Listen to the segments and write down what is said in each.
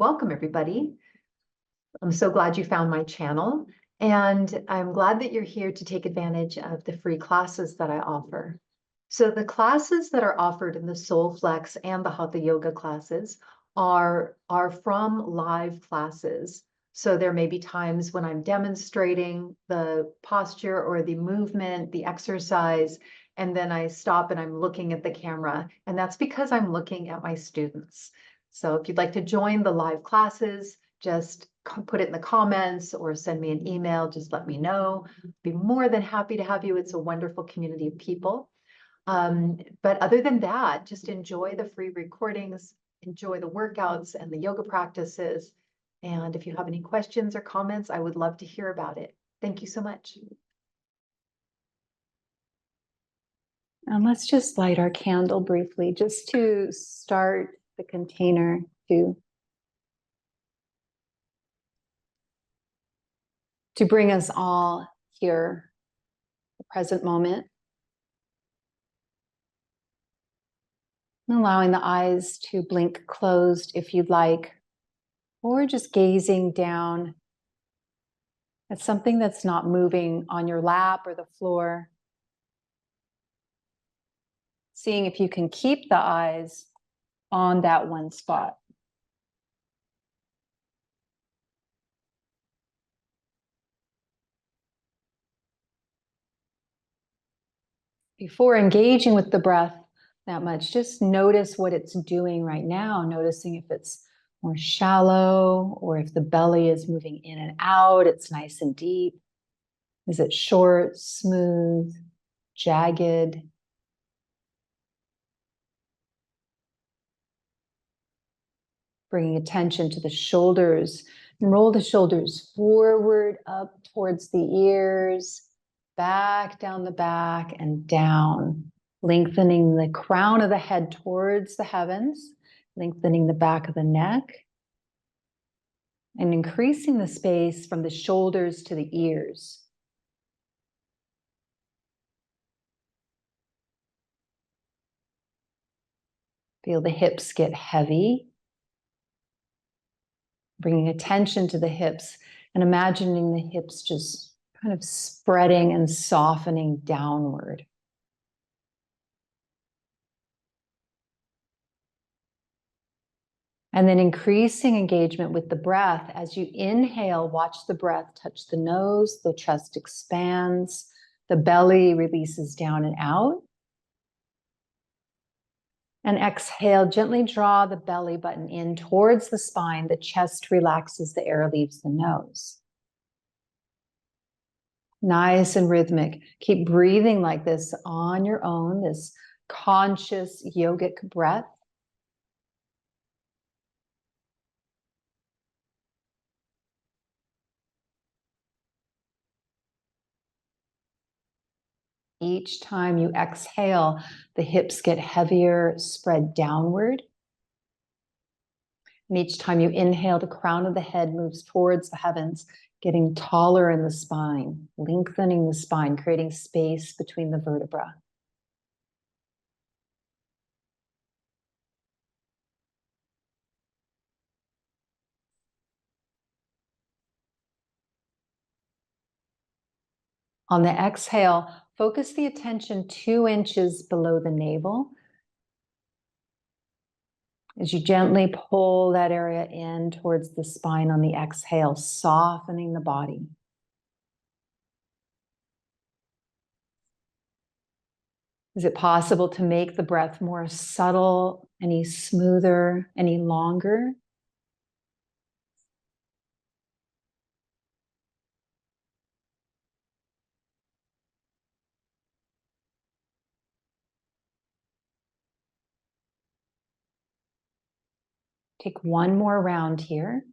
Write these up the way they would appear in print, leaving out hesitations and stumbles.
welcome everybody. I'm so glad you found my channel, and I'm glad that you're here to take advantage of the free classes that I offer. So the classes that are offered in the Soul Flex and the Hatha Yoga classes are from live classes. So there may be times when I'm demonstrating the posture or the movement, the exercise, and then I stop and I'm looking at the camera, and that's because I'm looking at my students. So if you'd like to join the live classes, just put it in the comments or send me an email, just let me know. I'd be more than happy to have you. It's a wonderful community of people. But other than that, just enjoy the free recordings, enjoy the workouts and the yoga practices. And if you have any questions or comments, I would love to hear about it. Thank you so much. And let's just light our candle briefly, just to start the container to bring us all here, the present moment. And allowing the eyes to blink closed if you'd like, or just gazing down at something that's not moving on your lap or the floor. Seeing if you can keep the eyes on that one spot. Before engaging with the breath that much, just notice what it's doing right now, noticing if it's more shallow or if the belly is moving in and out, it's nice and deep. Is it short, smooth, jagged? Bringing attention to the shoulders, and roll the shoulders forward, up towards the ears, back down the back and down, lengthening the crown of the head towards the heavens, lengthening the back of the neck, and increasing the space from the shoulders to the ears. Feel the hips get heavy. Bringing attention to the hips and imagining the hips just kind of spreading and softening downward. And then increasing engagement with the breath. As you inhale, watch the breath touch the nose, the chest expands, the belly releases down and out. And exhale, gently draw the belly button in towards the spine. The chest relaxes, the air leaves the nose. Nice and rhythmic. Keep breathing like this on your own, this conscious yogic breath. Each time you exhale, the hips get heavier, spread downward. And each time you inhale, the crown of the head moves towards the heavens, getting taller in the spine, lengthening the spine, creating space between the vertebrae. On the exhale, focus the attention 2 inches below the navel. As you gently pull that area in towards the spine on the exhale, softening the body. Is it possible to make the breath more subtle, any smoother, any longer? Take one more round here.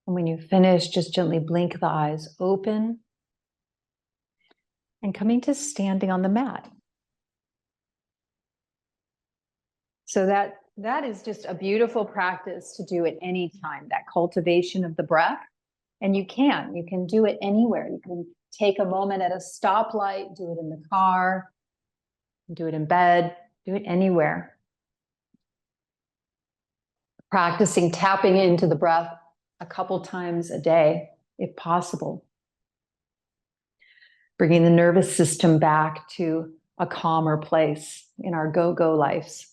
And when you finish, just gently blink the eyes open and coming to standing on the mat. So that that is just a beautiful practice to do at any time, that cultivation of the breath. And you can do it anywhere. You can take a moment at a stoplight, do it in the car, do it in bed, do it anywhere. Practicing tapping into the breath a couple times a day, if possible. Bringing the nervous system back to a calmer place in our go-go lives.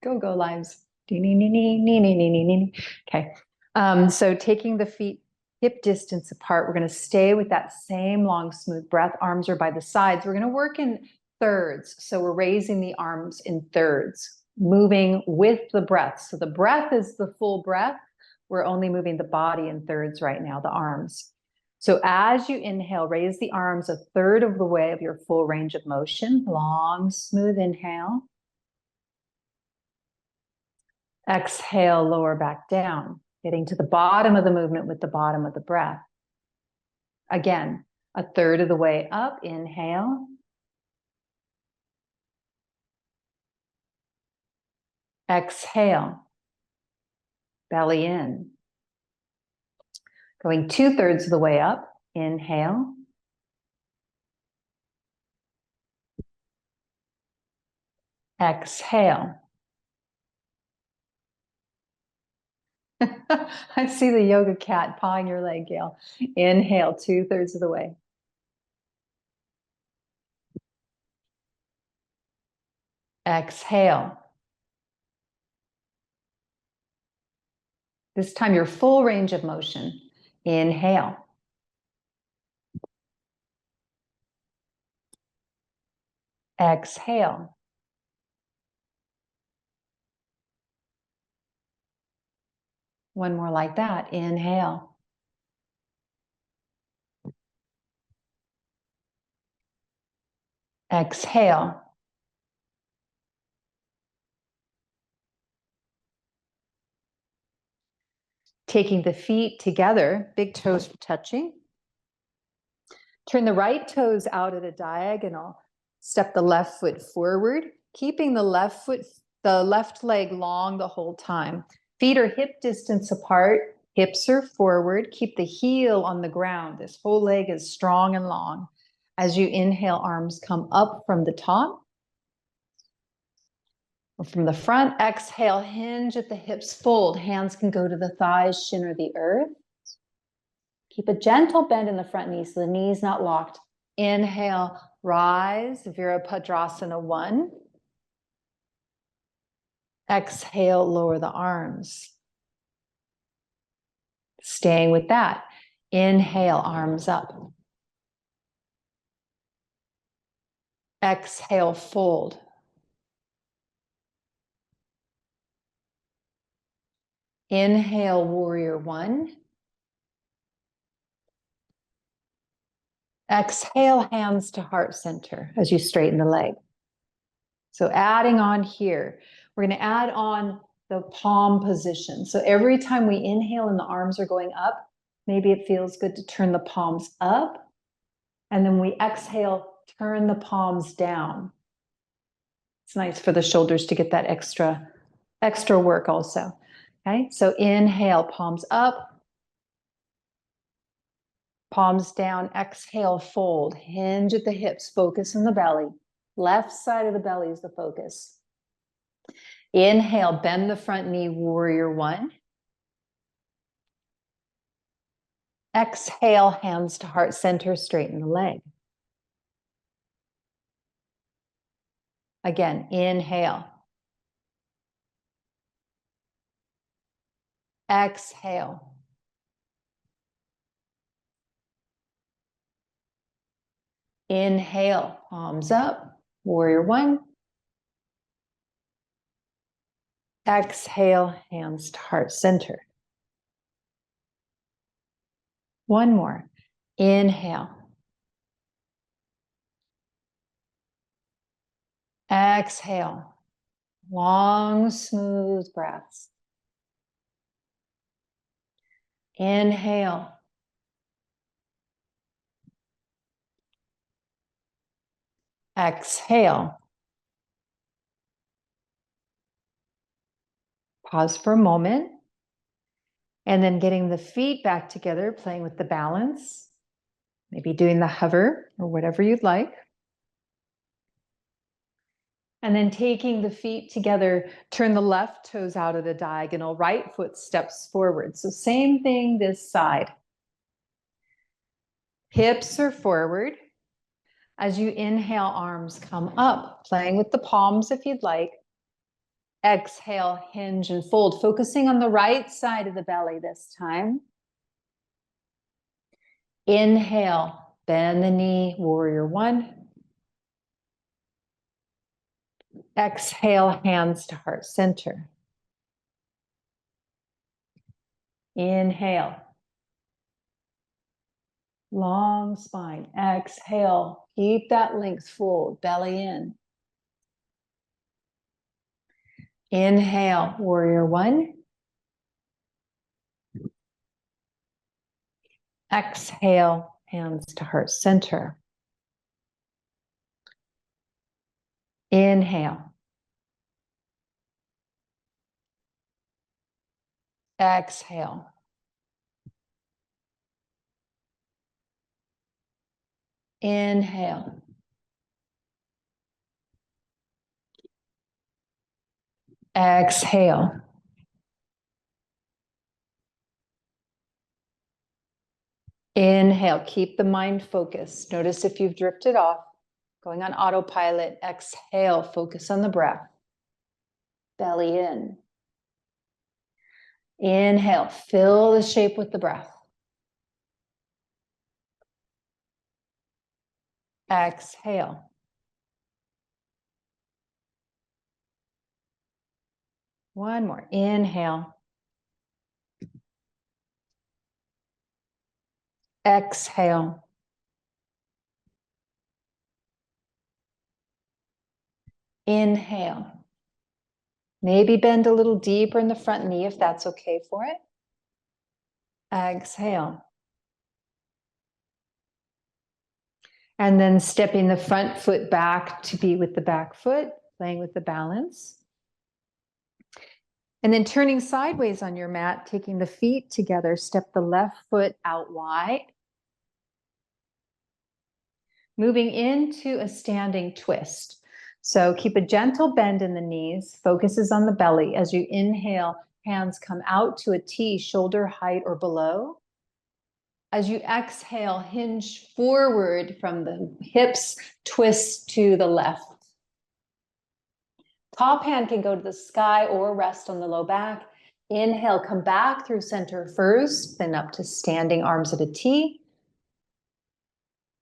Go-go lives. Okay. So taking the feet hip distance apart, we're going to stay with that same long, smooth breath. Arms are by the sides. We're going to work in thirds. So we're raising the arms in thirds, moving with the breath. So the breath is the full breath. We're only moving the body in thirds right now, the arms. So as you inhale, raise the arms a third of the way of your full range of motion. Long, smooth inhale. Exhale, lower back down, getting to the bottom of the movement with the bottom of the breath. Again, a third of the way up, inhale. Exhale, belly in. Going 2/3 of the way up, inhale. Exhale. I see the yoga cat pawing your leg, Gail. Inhale, 2/3 of the way. Exhale. This time your full range of motion. Inhale. Exhale. One more like that. Inhale. Exhale. Taking the feet together, big toes touching. Turn the right toes out at a diagonal. Step the left foot forward, keeping the left leg long the whole time. Feet are hip distance apart, hips are forward. Keep the heel on the ground. This whole leg is strong and long. As you inhale, arms come up from the top. Or from the front, exhale, hinge at the hips, fold. Hands can go to the thighs, shin, or the earth. Keep a gentle bend in the front knee so the knee's not locked. Inhale, rise, Virabhadrasana 1. Exhale, lower the arms. Staying with that. Inhale, arms up. Exhale, fold. Inhale, warrior 1. Exhale, hands to heart center as you straighten the leg. So adding on here, we're going to add on the palm position. So every time we inhale and the arms are going up, maybe it feels good to turn the palms up. And then we exhale, turn the palms down. It's nice for the shoulders to get that extra work also. Okay, so inhale, palms up, palms down, exhale, fold, hinge at the hips, focus on the belly. Left side of the belly is the focus. Inhale, bend the front knee, warrior 1. Exhale, hands to heart center, straighten the leg. Again, inhale. Exhale. Inhale, palms up, warrior 1. Exhale, hands to heart center. One more. Inhale. Exhale. Long, smooth breaths. Inhale. Exhale. Pause for a moment. And then getting the feet back together, playing with the balance. Maybe doing the hover or whatever you'd like. And then taking the feet together, turn the left toes out at a diagonal, right foot steps forward. So same thing this side. Hips are forward. As you inhale, arms come up, playing with the palms if you'd like. Exhale, hinge and fold, focusing on the right side of the belly this time. Inhale, bend the knee, warrior one. Exhale, hands to heart center. Inhale. Long spine. Exhale. Keep that length, fold, belly in. Inhale, warrior one. Exhale, hands to heart center. Inhale. Exhale. Inhale. Exhale. Inhale. Keep the mind focused. Notice if you've drifted off, going on autopilot. Exhale. Focus on the breath. Belly in. Inhale. Fill the shape with the breath. Exhale. One more. Inhale. Exhale. Inhale. Maybe bend a little deeper in the front knee if that's okay for it. Exhale. And then stepping the front foot back to be with the back foot, playing with the balance. And then turning sideways on your mat, taking the feet together, step the left foot out wide. Moving into a standing twist. So keep a gentle bend in the knees, focuses on the belly. As you inhale, hands come out to a T, shoulder height or below. As you exhale, hinge forward from the hips, twist to the left. Top hand can go to the sky or rest on the low back. Inhale, come back through center first, then up to standing arms at a T.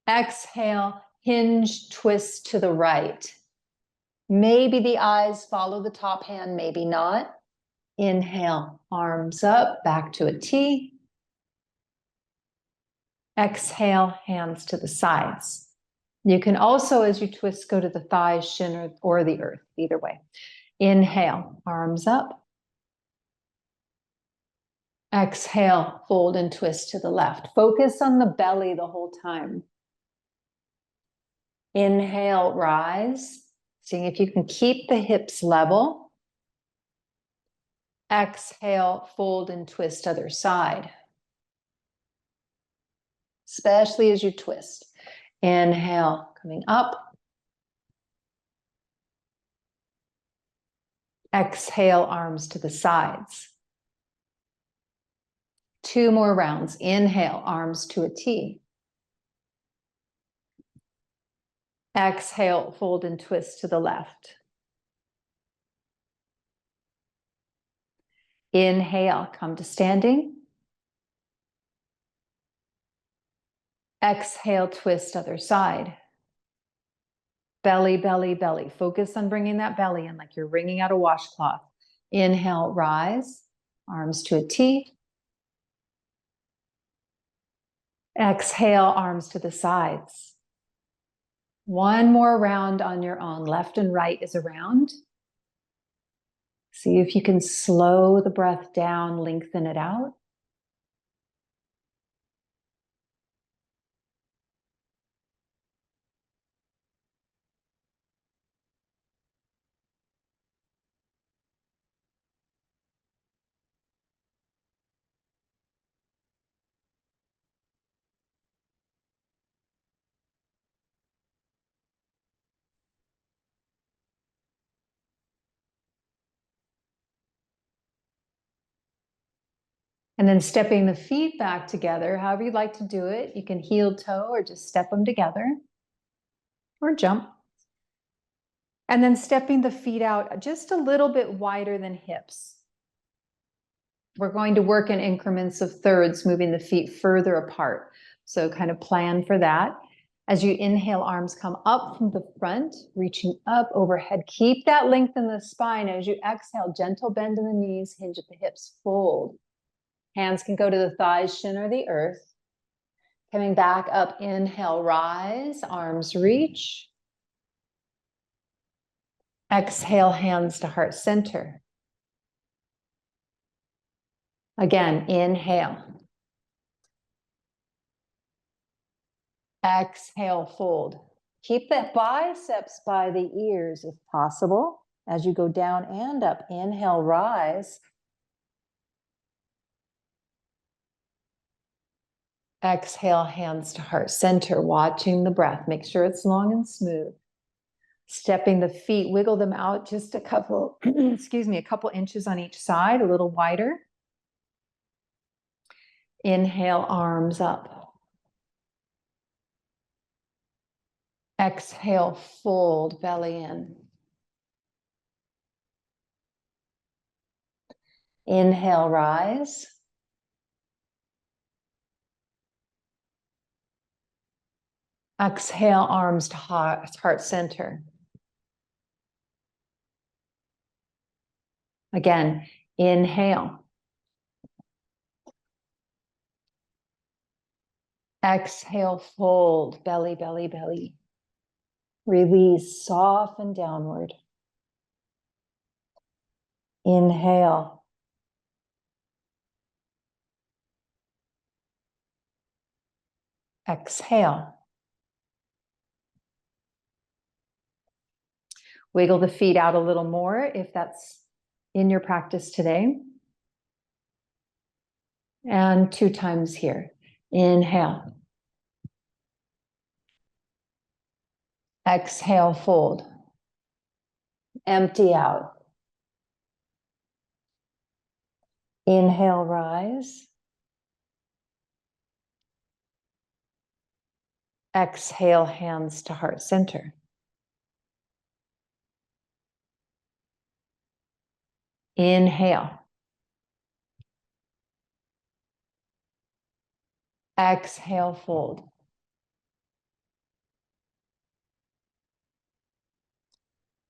Exhale, hinge, twist to the right. Maybe the eyes follow the top hand, maybe not. Inhale, arms up, back to a T. Exhale, hands to the sides. You can also, as you twist, go to the thighs, shin, or the earth, either way. Inhale, arms up. Exhale, fold and twist to the left. Focus on the belly the whole time. Inhale, rise. Seeing if you can keep the hips level. Exhale, fold and twist other side. Especially as you twist. Inhale, coming up. Exhale, arms to the sides. 2 more rounds. Inhale, arms to a T. Exhale, fold and twist to the left. Inhale, come to standing. Exhale, twist other side. Belly, belly, belly. Focus on bringing that belly in like you're wringing out a washcloth. Inhale, rise. Arms to a T. Exhale, arms to the sides. 1 more round on your own. Left and right is around. See if you can slow the breath down, lengthen it out. And then stepping the feet back together, however you'd like to do it. You can heel toe or just step them together or jump. And then stepping the feet out just a little bit wider than hips. We're going to work in increments of thirds, moving the feet further apart. So kind of plan for that. As you inhale, arms come up from the front, reaching up overhead. Keep that length in the spine. As you exhale, gentle bend in the knees, hinge at the hips, fold. Hands can go to the thighs, shin, or the earth. Coming back up, inhale, rise, arms reach. Exhale, hands to heart center. Again, inhale. Exhale, fold. Keep the biceps by the ears if possible. As you go down and up, inhale, rise. Exhale, hands to heart center, watching the breath. Make sure it's long and smooth. Stepping the feet, wiggle them out just a couple, a couple inches on each side, a little wider. Inhale, arms up. Exhale, fold, belly in. Inhale, rise. Exhale, arms to heart center. Again, inhale. Exhale, fold, belly, belly, belly. Release, soften downward. Inhale. Exhale. Wiggle the feet out a little more if that's in your practice today. And 2 times here. Inhale. Exhale, fold. Empty out. Inhale, rise. Exhale, hands to heart center. Inhale. Exhale, fold.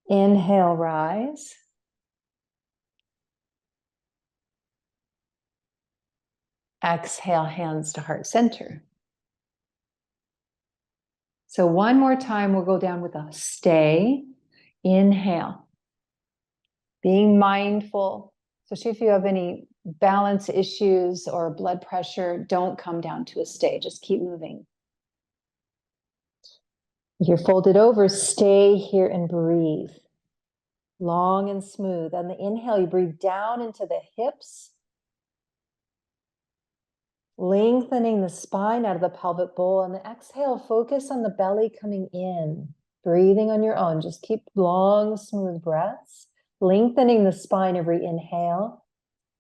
Inhale, rise. Exhale, hands to heart center. So one more time, we'll go down with a stay. Inhale. Being mindful, especially if you have any balance issues or blood pressure, don't come down to a stay. Just keep moving. If you're folded over, stay here and breathe. Long and smooth. On the inhale, you breathe down into the hips, lengthening the spine out of the pelvic bowl. On the exhale, focus on the belly coming in, breathing on your own. Just keep long, smooth breaths, lengthening the spine every inhale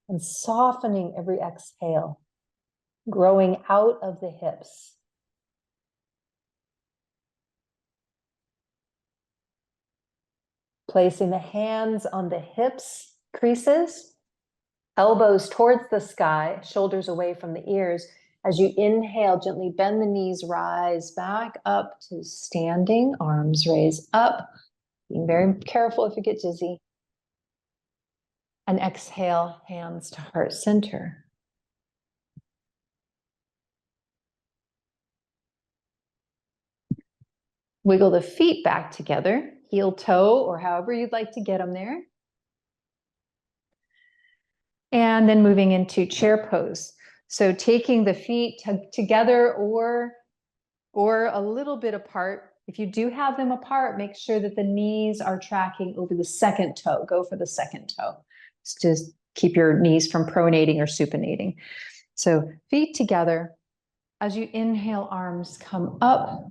and softening every exhale, growing out of the hips. Placing the hands on the hips creases, elbows towards the sky, shoulders away from the ears. As you inhale, gently bend the knees, rise back up to standing, arms raise up. Being very careful if you get dizzy. And exhale, hands to heart center. Wiggle the feet back together, heel toe, or however you'd like to get them there. And then moving into chair pose. So taking the feet together or a little bit apart. If you do have them apart, make sure that the knees are tracking over the second toe. Go for the second toe. Just keep your knees from pronating or supinating. So feet together. As you inhale, arms come up.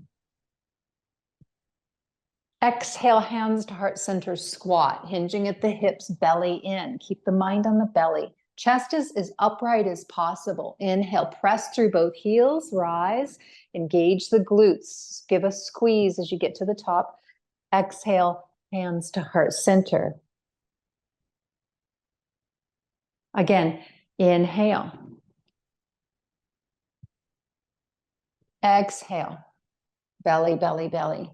Exhale, hands to heart center, squat, hinging at the hips, belly in. Keep the mind on the belly. Chest is as upright as possible. Inhale, press through both heels, rise, engage the glutes. Give a squeeze as you get to the top. Exhale, hands to heart center. Again, inhale. Exhale, belly, belly, belly.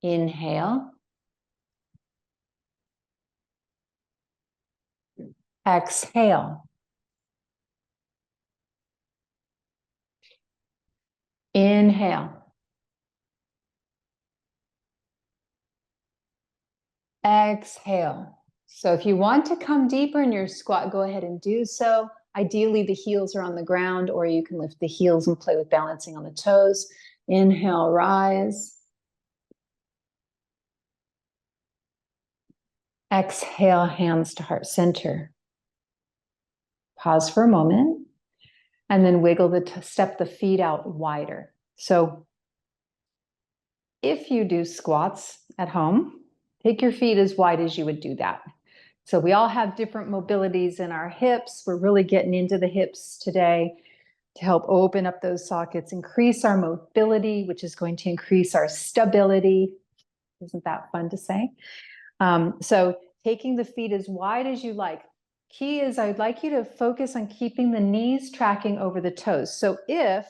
Inhale. Exhale. Inhale. Exhale. So if you want to come deeper in your squat, go ahead and do so. Ideally, the heels are on the ground, or you can lift the heels and play with balancing on the toes. Inhale, rise. Exhale, hands to heart center. Pause for a moment, and then wiggle step the feet out wider. So if you do squats at home, take your feet as wide as you would do that. So we all have different mobilities in our hips. We're really getting into the hips today to help open up those sockets, increase our mobility, which is going to increase our stability. Isn't that fun to say? So taking the feet as wide as you like. Key is I'd like you to focus on keeping the knees tracking over the toes. So if,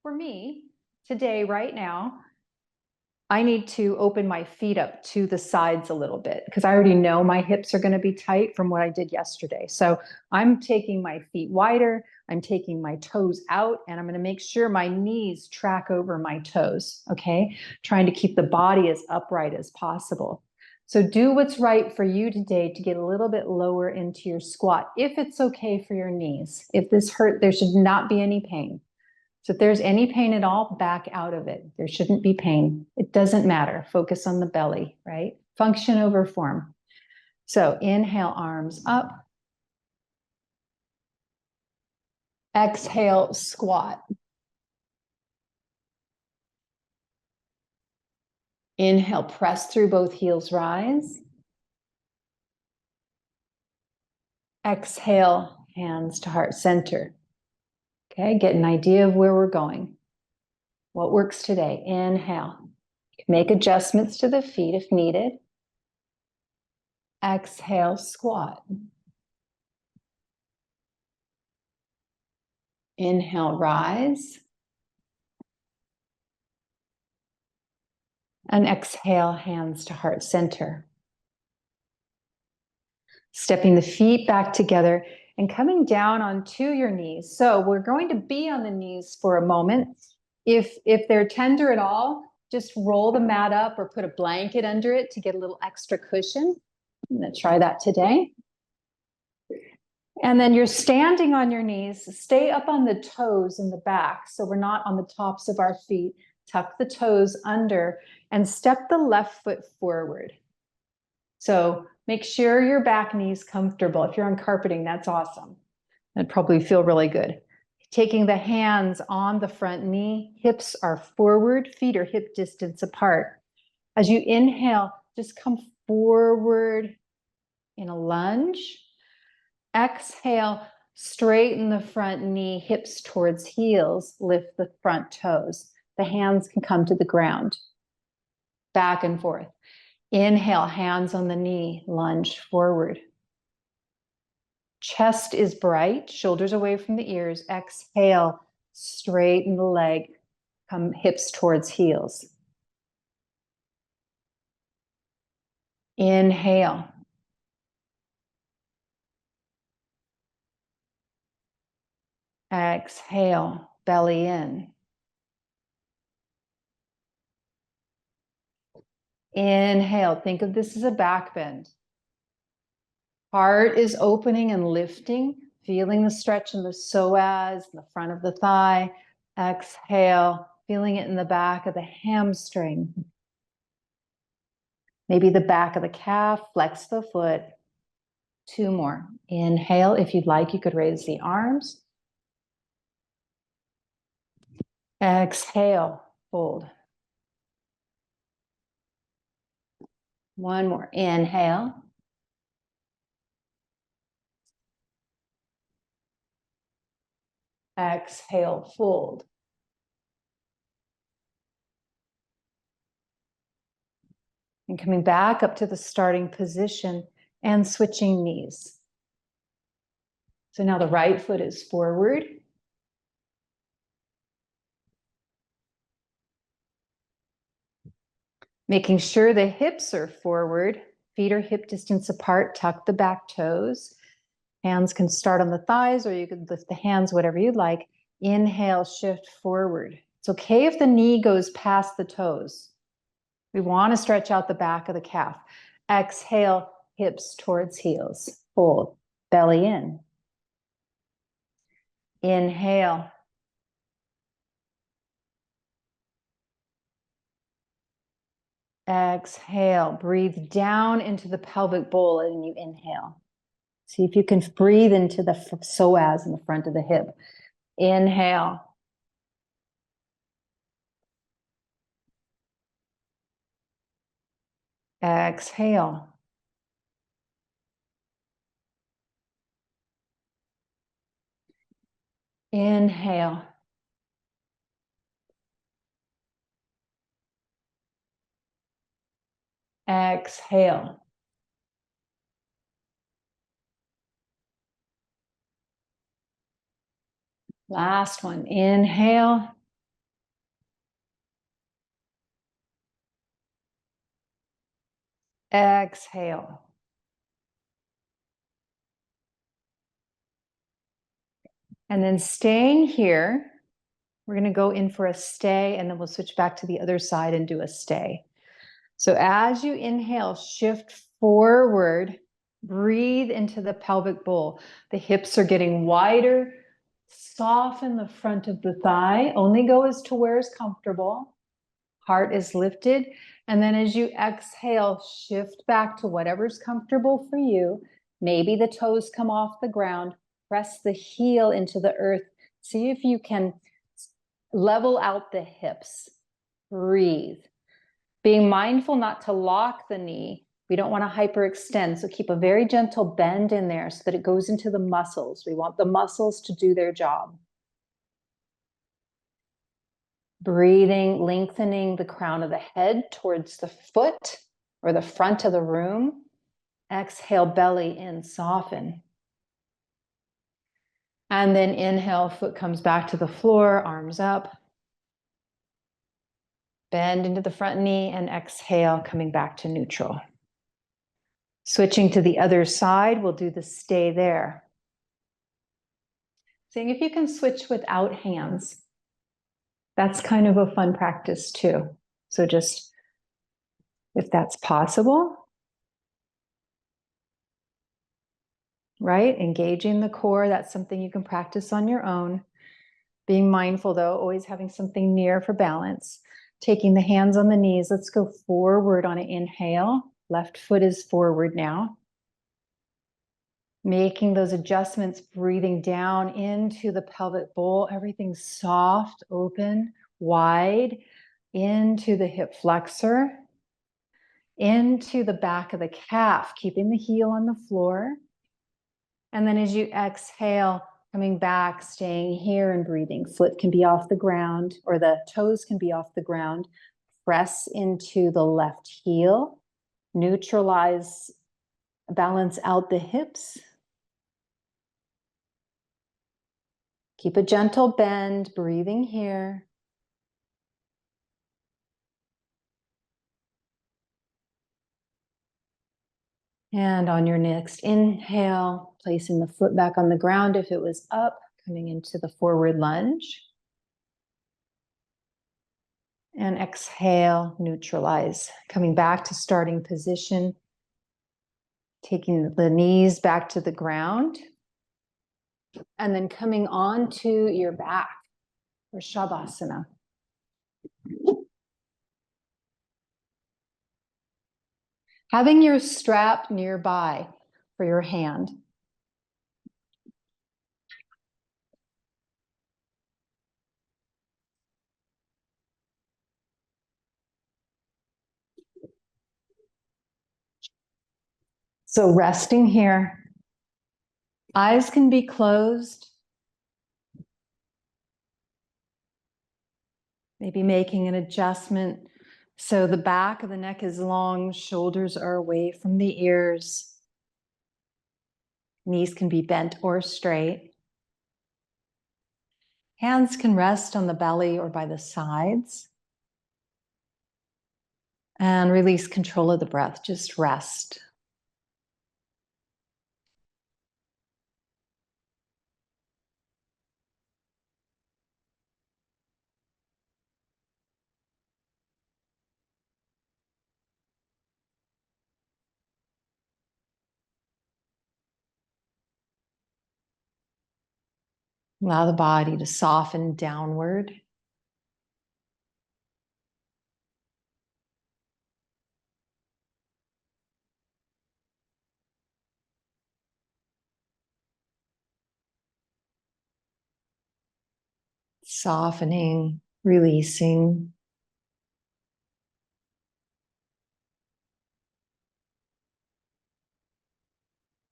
for me, today, right now, I need to open my feet up to the sides a little bit because I already know my hips are going to be tight from what I did yesterday. So I'm taking my feet wider, I'm taking my toes out, and I'm going to make sure my knees track over my toes, okay? Trying to keep the body as upright as possible. So do what's right for you today to get a little bit lower into your squat, if it's okay for your knees. If this hurt, there should not be any pain. So if there's any pain at all, back out of it. There shouldn't be pain. It doesn't matter. Focus on the belly, right? Function over form. So inhale, arms up. Exhale, squat. Inhale, press through both heels, rise. Exhale, hands to heart center. Okay, get an idea of where we're going. What works today? Inhale. Make adjustments to the feet if needed. Exhale, squat. Inhale, rise. And exhale, hands to heart center. Stepping the feet back together and coming down onto your knees. So we're going to be on the knees for a moment. If they're tender at all, just roll the mat up or put a blanket under it to get a little extra cushion. I'm going to try that today. And then you're standing on your knees. Stay up on the toes in the back, so we're not on the tops of our feet. Tuck the toes under and step the left foot forward. So make sure your back knee's comfortable. If you're on carpeting, that's awesome. That'd probably feel really good. Taking the hands on the front knee, hips are forward, feet are hip distance apart. As you inhale, just come forward in a lunge. Exhale, straighten the front knee, hips towards heels, lift the front toes. The hands can come to the ground. Back and forth. Inhale, hands on the knee, lunge forward. Chest is bright, shoulders away from the ears. Exhale, straighten the leg, come hips towards heels. Inhale. Exhale, belly in. Inhale, think of this as a back bend. Heart is opening and lifting, feeling the stretch in the psoas, in the front of the thigh. Exhale, feeling it in the back of the hamstring. Maybe the back of the calf, flex the foot. 2 more. Inhale, if you'd like, you could raise the arms. Exhale, fold. 1 more. Inhale. Exhale, fold. And coming back up to the starting position and switching knees. So now the right foot is forward. Making sure the hips are forward, feet are hip distance apart, tuck the back toes. Hands can start on the thighs or you could lift the hands, whatever you'd like. Inhale, shift forward. It's okay if the knee goes past the toes. We want to stretch out the back of the calf. Exhale, hips towards heels. Fold, belly in. Inhale. Exhale, breathe down into the pelvic bowl and you inhale. See if you can breathe into the psoas in the front of the hip. Inhale. Exhale. Inhale. Exhale. Last one. Inhale. Exhale. And then staying here, we're going to go in for a stay and then we'll switch back to the other side and do a stay. So as you inhale, shift forward, breathe into the pelvic bowl. The hips are getting wider. Soften the front of the thigh. Only go as to where is comfortable. Heart is lifted. And then as you exhale, shift back to whatever's comfortable for you. Maybe the toes come off the ground. Press the heel into the earth. See if you can level out the hips. Breathe. Being mindful not to lock the knee. We don't want to hyperextend. So keep a very gentle bend in there so that it goes into the muscles. We want the muscles to do their job. Breathing, lengthening the crown of the head towards the foot or the front of the room. Exhale, belly in, soften. And then inhale, foot comes back to the floor, arms up. Bend into the front knee and exhale, coming back to neutral. Switching to the other side, we'll do the stay there. Seeing if you can switch without hands. That's kind of a fun practice too. So just, if that's possible, right? Engaging the core, that's something you can practice on your own. Being mindful though, always having something near for balance. Taking the hands on the knees, let's go forward on an inhale. Left foot is forward now. Making those adjustments, breathing down into the pelvic bowl, everything soft, open, wide, into the hip flexor, into the back of the calf, keeping the heel on the floor. And then as you exhale, coming back, staying here and breathing. Foot can be off the ground or the toes can be off the ground. Press into the left heel, neutralize, balance out the hips. Keep a gentle bend, breathing here. And on your next inhale, placing the foot back on the ground if it was up, coming into the forward lunge. And exhale, neutralize. Coming back to starting position. Taking the knees back to the ground. And then coming onto your back for Shavasana. Having your strap nearby for your hand. So resting here. Eyes can be closed. Maybe making an adjustment so the back of the neck is long, shoulders are away from the ears. Knees can be bent or straight. Hands can rest on the belly or by the sides. And release control of the breath, just rest. Allow the body to soften downward. Softening, releasing.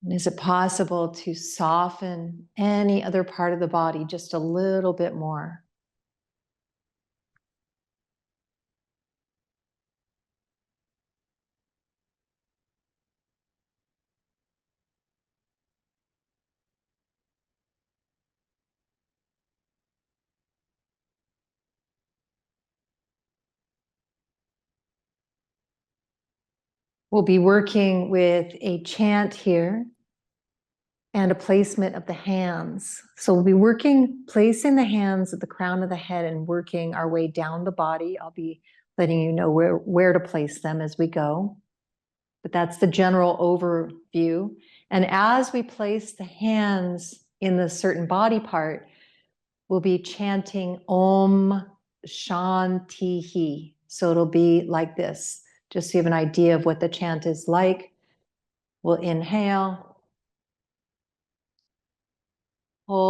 And is it possible to soften any other part of the body just a little bit more? We'll be working with a chant here and a placement of the hands. So we'll be placing the hands at the crown of the head and working our way down the body. I'll be letting you know where to place them as we go. But that's the general overview. And as we place the hands in the certain body part, we'll be chanting Om Shantihi. So it'll be like this, just so you have an idea of what the chant is like. We'll inhale. Om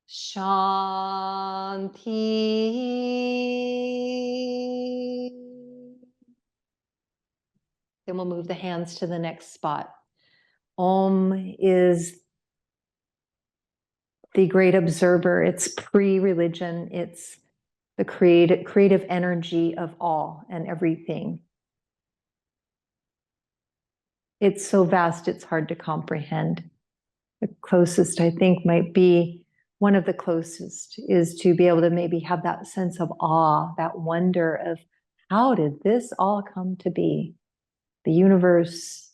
Shanti. Then we'll move the hands to the next spot. Om is the great observer. It's pre-religion. It's the creative energy of all and everything. It's so vast, it's hard to comprehend. The closest, I think, might be one of the closest is to be able to maybe have that sense of awe, that wonder of how did this all come to be? The universes,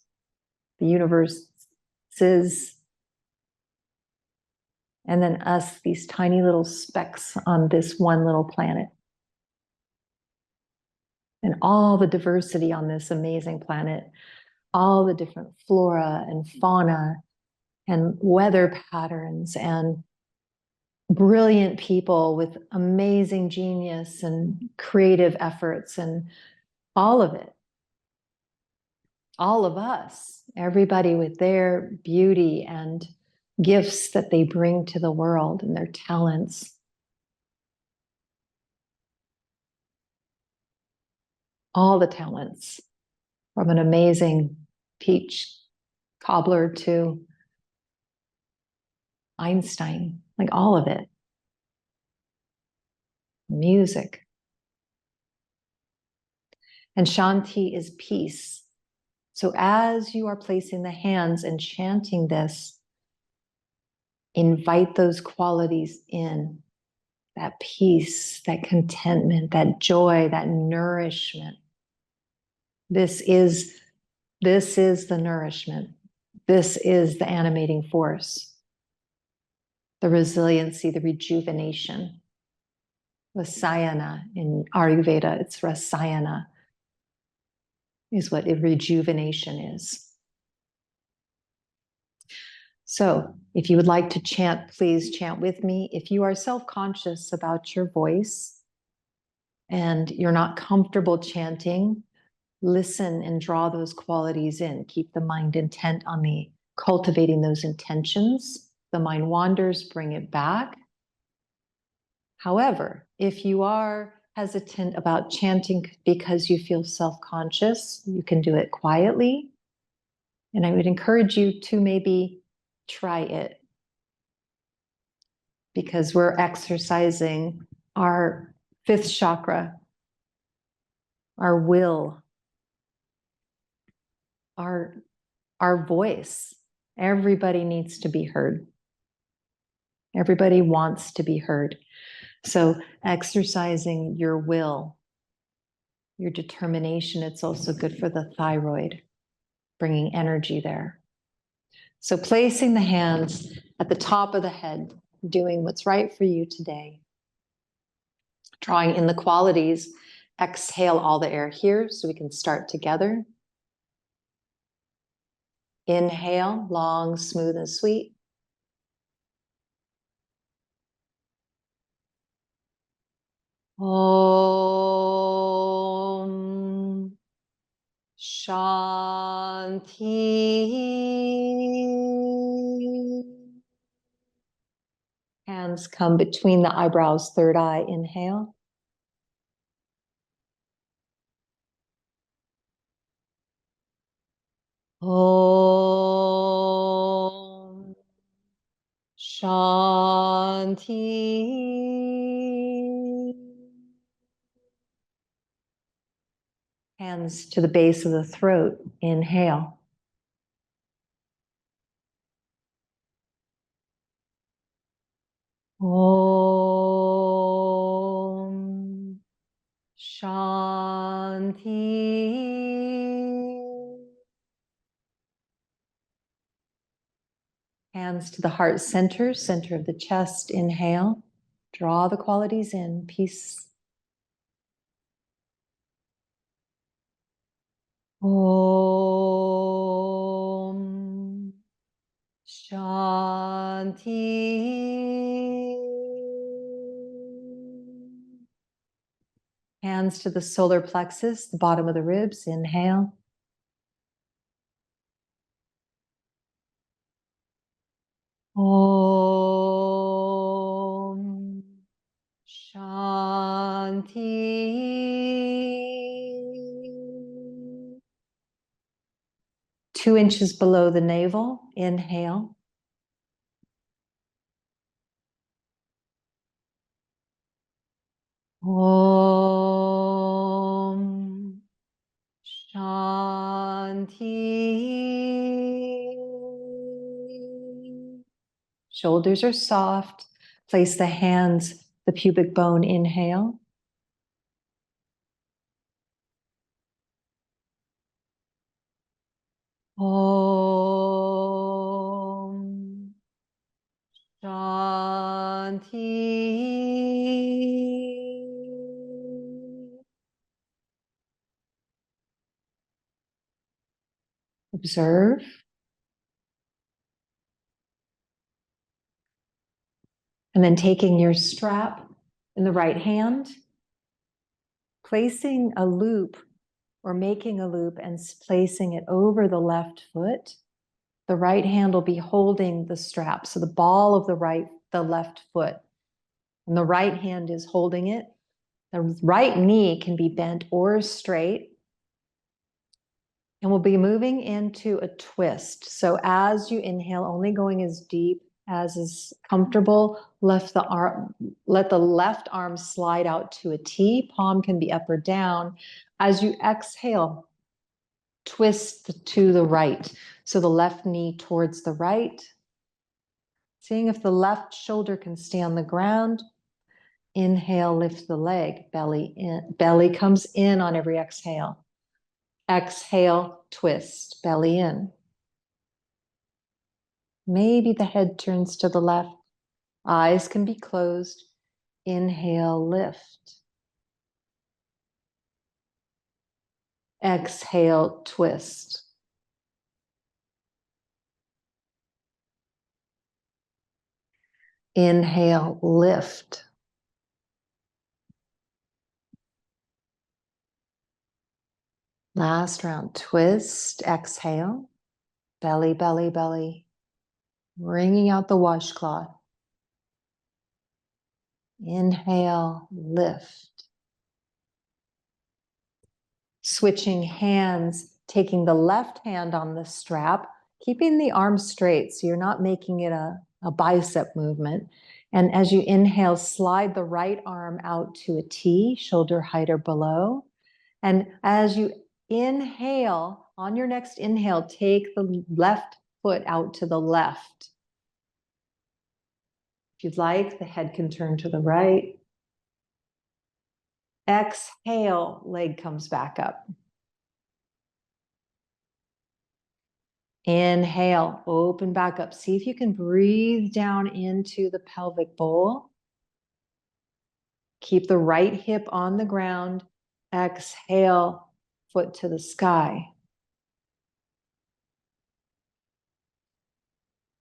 and then us, these tiny little specks on this one little planet. And all the diversity on this amazing planet, all the different flora and fauna and weather patterns and brilliant people with amazing genius and creative efforts and all of it. All of us, everybody with their beauty and gifts that they bring to the world and their talents. All the talents, from an amazing peach cobbler to Einstein, like all of it. Music. And Shanti is peace. So as you are placing the hands and chanting this, invite those qualities in. That peace, that contentment, that joy, that nourishment. This is the nourishment. This is the animating force. The resiliency, the rejuvenation. Rasayana in Ayurveda, it's rasayana, is what rejuvenation is. So if you would like to chant, please chant with me. If you are self-conscious about your voice and you're not comfortable chanting, listen and draw those qualities in. Keep the mind intent on cultivating those intentions. The mind wanders, bring it back. However, if you are hesitant about chanting because you feel self-conscious, you can do it quietly. And I would encourage you to maybe try it. because we're exercising our fifth chakra, our will, our voice. Everybody needs to be heard. Everybody wants to be heard. So exercising your will, your determination, it's also good for the thyroid, bringing energy there. So placing the hands at the top of the head, doing what's right for you today. Drawing in the qualities, exhale all the air here so we can start together. Inhale, long, smooth, and sweet. Om Shanti. Hands come between the eyebrows, third eye, inhale. Om Shanti. Hands to the base of the throat, inhale. Om Shanti. Hands to the heart center, center of the chest, inhale. Draw the qualities in, peace. Om Shanti. Hands to the solar plexus, the bottom of the ribs, inhale. Om Shanti. 2 inches below the navel, inhale. Om Shanti. Shoulders are soft. Place the hands, the pubic bone, inhale. Om Shanti. Observe. And then taking your strap in the right hand, placing a loop or making a loop and placing it over the left foot. The right hand will be holding the strap. So the ball of the left foot. And the right hand is holding it. The right knee can be bent or straight. And we'll be moving into a twist. So as you inhale, only going as deep as is comfortable, let the left arm slide out to a T. Palm can be up or down. As you exhale, twist to the right. So the left knee towards the right. Seeing if the left shoulder can stay on the ground. Inhale, lift the leg, belly in. Belly comes in on every exhale. Exhale, twist, belly in. Maybe the head turns to the left. Eyes can be closed. Inhale, lift. Exhale, twist. Inhale, lift. Last round, twist, exhale. Belly, belly, belly. Wringing out the washcloth. Inhale, lift. Switching hands, taking the left hand on the strap, keeping the arm straight so you're not making it a bicep movement. And as you inhale, slide the right arm out to a T, shoulder height or below. And as you inhale, on your next inhale, take the left foot out to the left. If you'd like, the head can turn to the right. Exhale, leg comes back up. Inhale, open back up. See if you can breathe down into the pelvic bowl. Keep the right hip on the ground. Exhale, foot to the sky.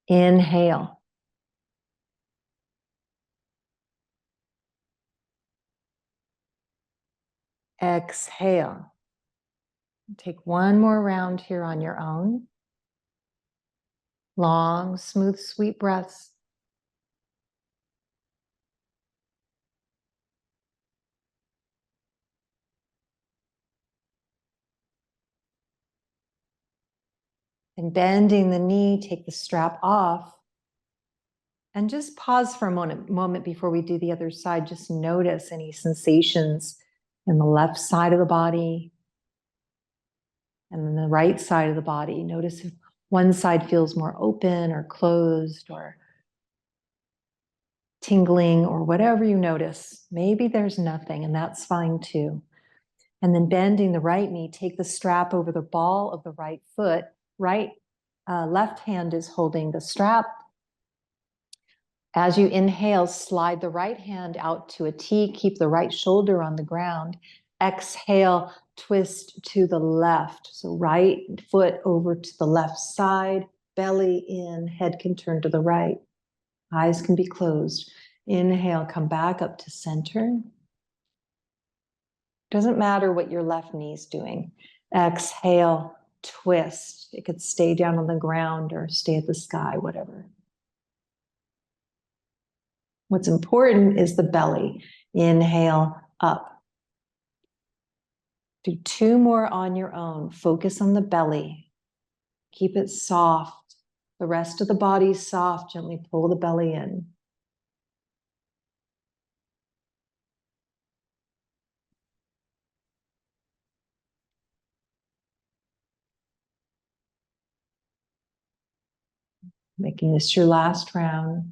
Inhale. Exhale. Take one more round here on your own. Long, smooth, sweet breaths. And bending the knee, take the strap off. And just pause for a moment before we do the other side. Just notice any sensations in the left side of the body and then the right side of the body. Notice if one side feels more open or closed or tingling or whatever you notice. Maybe there's nothing, and that's fine too. And then bending the right knee, take the strap over the ball of the right foot. Left hand is holding the strap. As you inhale, slide the right hand out to a T, keep the right shoulder on the ground. Exhale, twist to the left. So right foot over to the left side, belly in, head can turn to the right. Eyes can be closed. Inhale, come back up to center. Doesn't matter what your left knee is doing. Exhale, twist. It could stay down on the ground or stay at the sky, whatever. What's important is the belly. Inhale, up. Do two more on your own. Focus on the belly. Keep it soft. The rest of the body soft. Gently pull the belly in. Making this your last round.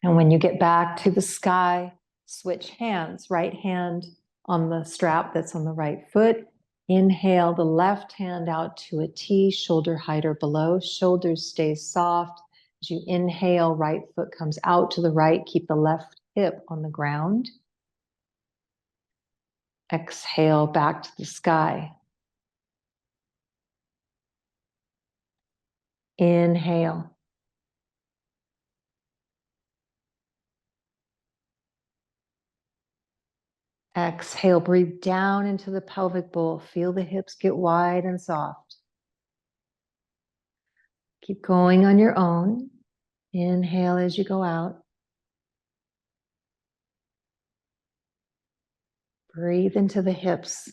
And when you get back to the sky, switch hands. Right hand on the strap that's on the right foot. Inhale the left hand out to a T, shoulder height or below. Shoulders stay soft. As you inhale, right foot comes out to the right. Keep the left hip on the ground. Exhale back to the sky. Inhale. Exhale, breathe down into the pelvic bowl. Feel the hips get wide and soft. Keep going on your own. Inhale as you go out. Breathe into the hips.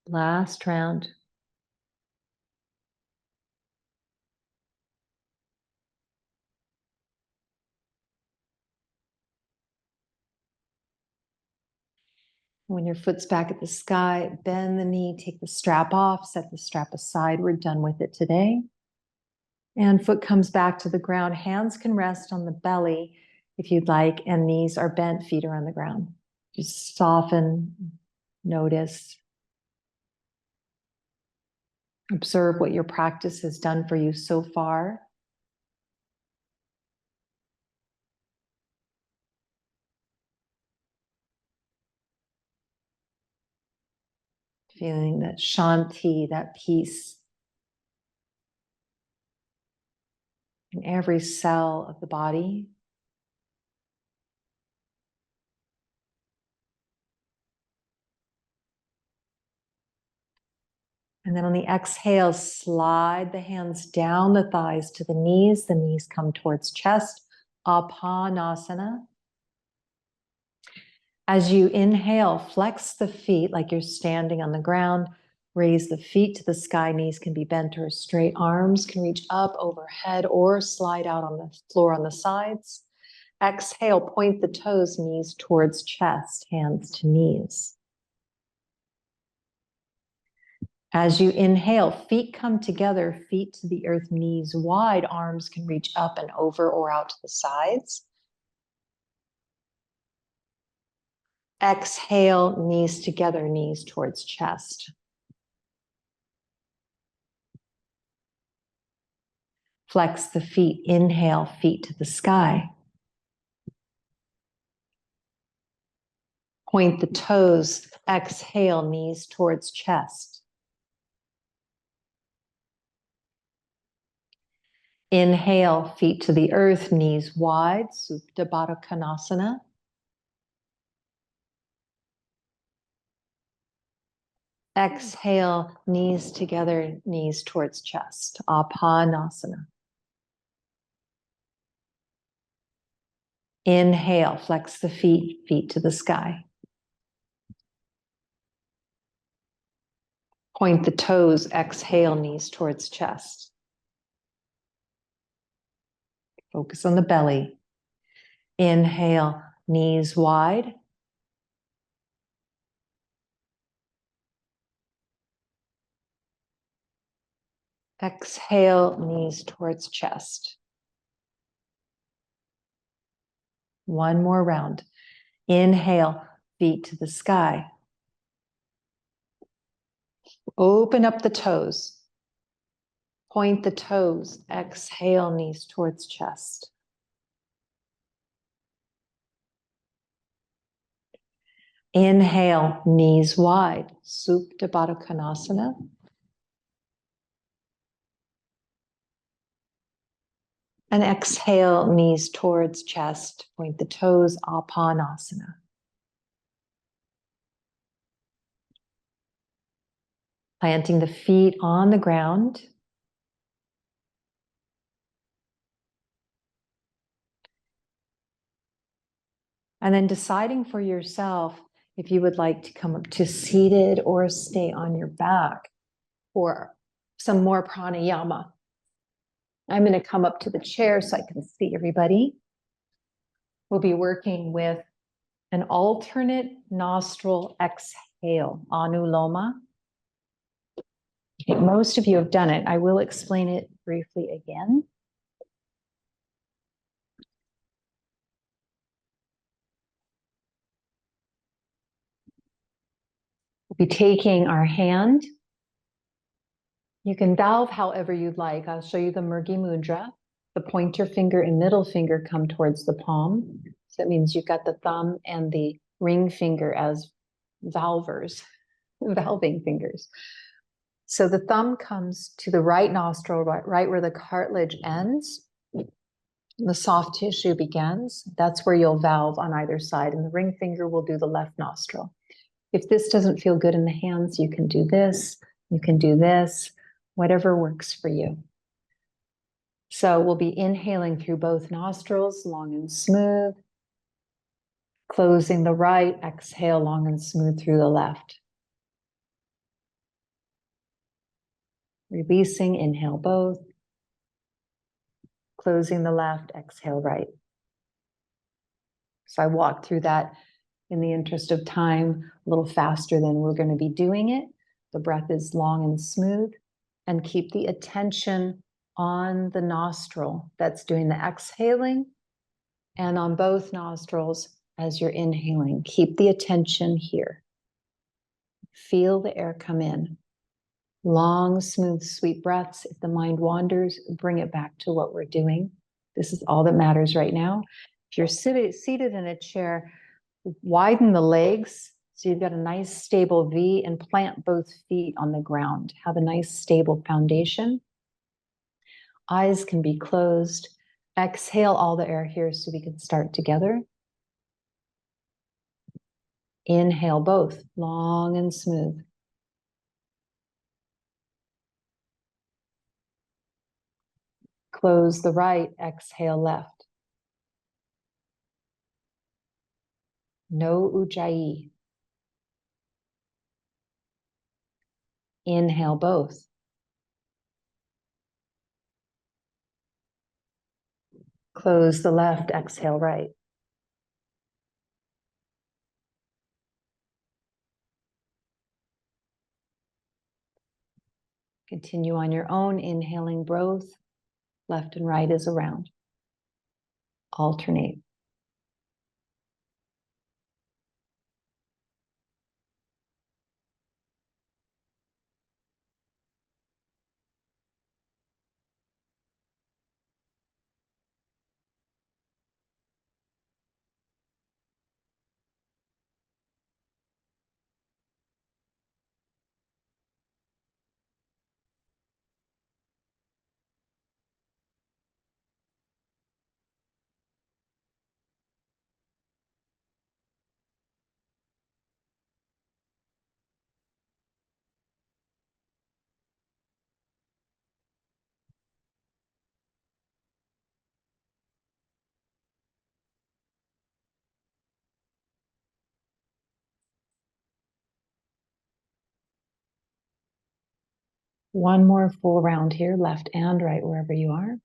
Last round. When your foot's back at the sky, bend the knee, take the strap off, set the strap aside. We're done with it today. And foot comes back to the ground. Hands can rest on the belly if you'd like, and knees are bent, feet are on the ground. Just soften, notice. Observe what your practice has done for you so far. Feeling that shanti, that peace in every cell of the body. And then on the exhale, slide the hands down the thighs to the knees. The knees come towards chest. Apanasana. As you inhale, flex the feet like you're standing on the ground. Raise the feet to the sky. Knees can be bent or straight. Arms can reach up overhead or slide out on the floor on the sides. Exhale, point the toes, knees towards chest, hands to knees. As you inhale, feet come together, feet to the earth, knees wide. Arms can reach up and over or out to the sides. Exhale, knees together, knees towards chest. Flex the feet. Inhale, feet to the sky. Point the toes. Exhale, knees towards chest. Inhale, feet to the earth, knees wide, Supta Baddha Konasana. Exhale, knees together, knees towards chest, Apanasana. Inhale, flex the feet, feet to the sky. Point the toes, exhale, knees towards chest. Focus on the belly. Inhale, knees wide. Exhale, knees towards chest. One more round. Inhale, feet to the sky. Open up the toes. Point the toes. Exhale, knees towards chest. Inhale, knees wide, Supta Baddha Konasana. And exhale, knees towards chest, point the toes, Apanasana. Planting the feet on the ground. And then deciding for yourself if you would like to come up to seated or stay on your back for some more pranayama. I'm going to come up to the chair so I can see everybody. We'll be working with an alternate nostril exhale, Anuloma. Okay, most of you have done it. I will explain it briefly again. We'll be taking our hand. You can valve however you'd like. I'll show you the Murgi Mudra. The pointer finger and middle finger come towards the palm. So that means you've got the thumb and the ring finger as valvers, valving fingers. So the thumb comes to the right nostril, right where the cartilage ends. The soft tissue begins. That's where you'll valve on either side. And the ring finger will do the left nostril. If this doesn't feel good in the hands, you can do this, you can do this, whatever works for you. So we'll be inhaling through both nostrils, long and smooth. Closing the right, exhale long and smooth through the left. Releasing, inhale both. Closing the left, exhale right. So I walked through that in the interest of time a little faster than we're going to be doing it. The breath is long and smooth, and keep the attention on the nostril that's doing the exhaling, and on both nostrils as you're inhaling. Keep the attention here. Feel the air come in. Long, smooth, sweet breaths. If the mind wanders, bring it back to what we're doing. This is all that matters right now. If you're seated in a chair, widen the legs so you've got a nice stable V, and plant both feet on the ground. Have a nice stable foundation. Eyes can be closed. Exhale all the air here so we can start together. Inhale both, long and smooth. Close the right, exhale left. No ujjayi. Inhale both. Close the left, exhale right. Continue on your own, inhaling both. Left and right is around. Alternate. One more full round here, left and right, wherever you are.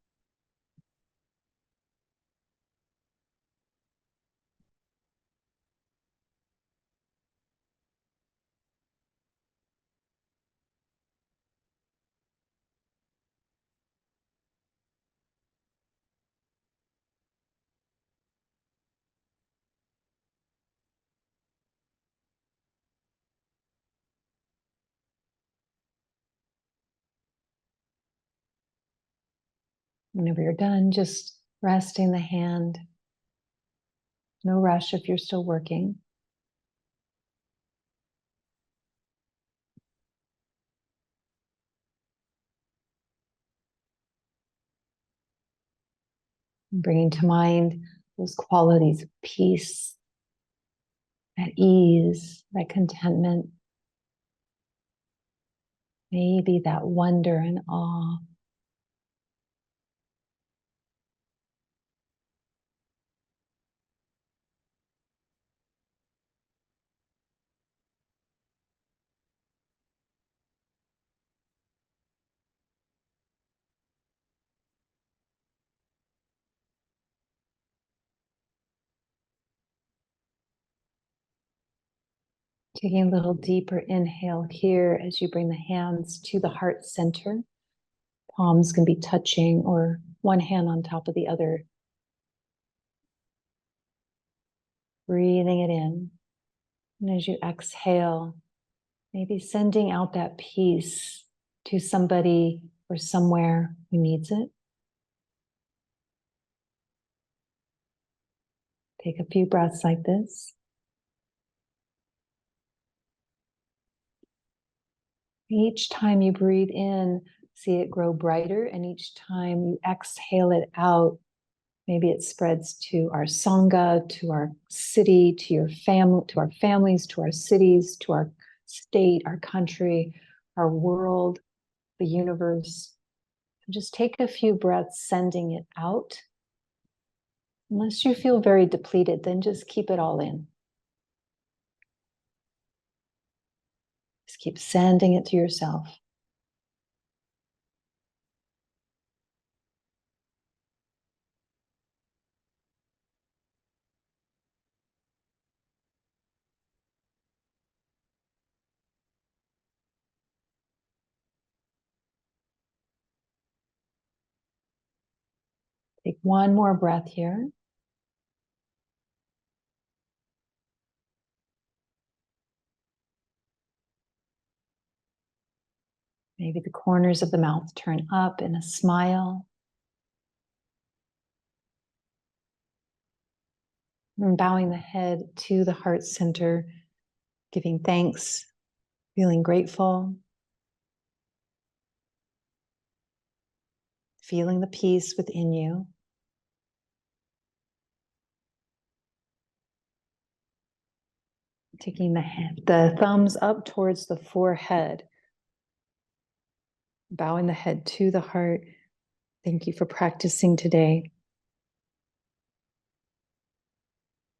Whenever you're done, just resting the hand. No rush if you're still working. Bringing to mind those qualities of peace, at ease, that contentment, maybe that wonder and awe. Taking a little deeper inhale here as you bring the hands to the heart center. Palms can be touching or one hand on top of the other. Breathing it in. And as you exhale, maybe sending out that peace to somebody or somewhere who needs it. Take a few breaths like this. Each time you breathe in, see it grow brighter, and each time you exhale it out, maybe it spreads to our sangha, to our city, to your family, to our families, to our cities, to our state, our country, our world, the universe. Just take a few breaths sending it out. Unless you feel very depleted, then just keep it all in. Just keep sending it to yourself. Take one more breath here. Maybe the corners of the mouth turn up in a smile. And bowing the head to the heart center, giving thanks, feeling grateful, feeling the peace within you. Taking the thumbs up towards the forehead, bowing the head to the heart, Thank you for practicing today.